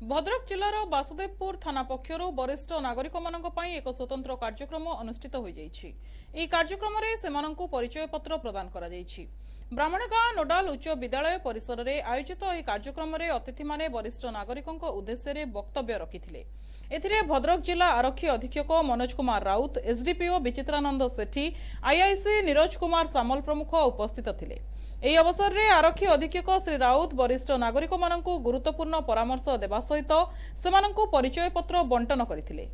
भद्रक जिलार बासुदेवपुर थाना पक्षर वरिष्ठ नागरिक एक स्वतंत्र कार्यक्रम अनुष्ठित हो कार्यक्रम में परिचय पत्र प्रदान कर ब्राह्मणगाँ नोडाल उच्च विद्यालय परिसर में आयोजित यह कार्यक्रम में अतिथि माने वरिष्ठ नागरिकों उद्देश्य वक्तव्य रखिथिले। एथिरे भद्रक जिला आरक्षी अधीक्षक मनोज कुमार राउत, एसडीपीओ विचित्रानंद सेठी, आईआईसी नीरज कुमार सामल प्रमुख उपस्थित थिले। ଏହି ଅବସରରେ ଆରକ୍ଷୀ ଅଧୀକ୍ଷକ ଶ୍ରୀ ରାଉତ ବରିଷ୍ଠ ନାଗରିକମାନଙ୍କୁ ଗୁରୁତ୍ୱପୂର୍ଣ୍ଣ ପରାମର୍ଶ ଦେବା ସହିତ ସେମାନଙ୍କୁ ପରିଚୟ ପତ୍ର ବଣ୍ଟନ କରିଥିଲେ।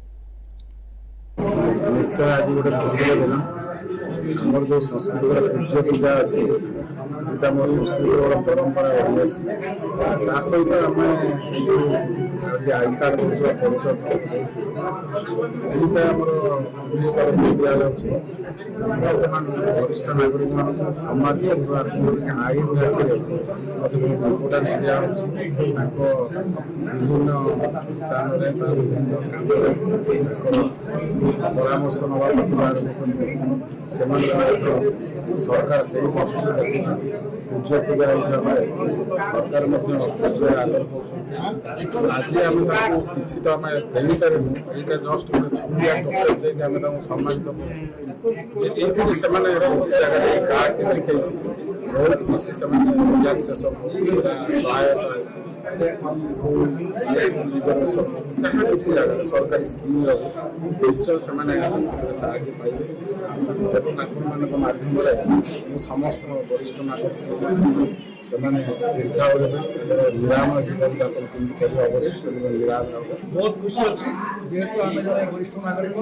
निश्चय आज गोटे खुशी दिन आम जो संस्कृति पूज्य पूजा अच्छी मोर संस्कृति गोटे परंपरा रही सहित आम आई कार्ड परिचय बर्तमान वरिष्ठ नागरिक मान समाज आईन इम्पोर्टान्स दिखाई विभिन्न स्थान परामर्श नवा सरकार से पूज्य पूजा हिसाब से सरकार आदर कर आज आम किसी तो आम दे पारूँ यहाँ जस्ट गोटे छुटिया टोकेज आम सम्मानित करूँ से जगह कार्ड देखते बहुत किसी रिलैक्सेसन सहायता किसी जगह सरकारी स्कीम निश्चय से साहय पाइबे माध्यम समस्त वरिष्ठ नागरिक से निराम जीवन यापन अवशिष्ट निराम बहुत खुशी अच्छी जेहेतु आम जो वरिष्ठ नागरिक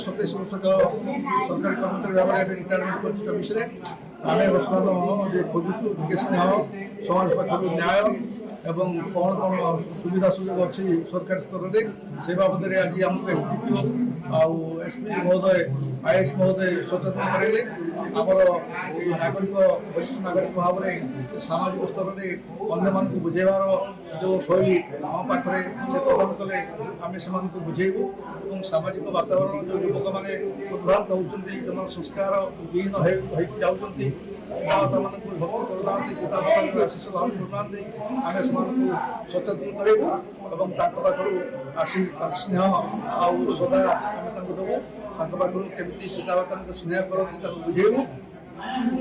27 वर्ष सरकारी कर्मचारी भाव में रिटायरमेंट कर 24 आम बर्तमान खोजुचु टे स्नेह समाज पाखु न्याय एवं कौन कौन सुविधा सुजोग अच्छी सरकार स्तर में से बाबद आज आम एसडीपीओ एसपी महोदय आईएएस महोदय सचेतन करेंगे आमर नागरिक वरिष्ठ नागरिक भाव में सामाजिक स्तर में अन्य मान बुझेबार जो शैली आम पाखे से प्रदान कले आम से बुझेबू और सामाजिक वातावरण जो युवक मैंने उद्भ्रांत होती जो संस्कार विहीन हो माता मान भक्ति करना पिता माता आशीष धारण करना आम से सचेतन करूँ और पाखर आसी स्नेह आधा आम देवु पाखर केमी पिता माता स्नेह करती बुझेबू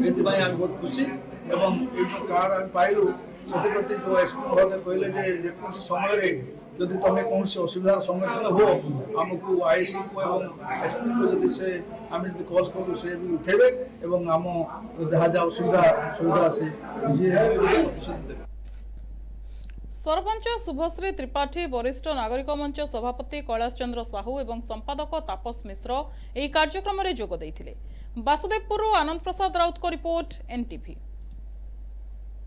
ये आम बहुत खुशी एवं ये कार्ड आम पाइलु से जो एसपी महोदय कहले जेको समय जदि तुम कौन असुविधार सम्मुखीन हो आमको आईसी को एसपी को जदि से आम जब कल करूँ से भी उठेबे एवं आम जहाँ जहाँ असुविधा सुविधा से प्रतिशत देवे। सरपंच शुभश्री त्रिपाठी, वरिष्ठ नागरिक मंच सभापति कैलाश चंद्र साहू एवं संपादक तापस मिश्र ଏହି କାର୍ଯ୍ୟକ୍ରମରେ ଯୋଗ ଦେଇଥିଲେ। ବାସୁଦେବପୁରରୁ ଆନନ୍ଦ ପ୍ରସାଦ ରାଉତଙ୍କ ରିପୋର୍ଟ, NTV।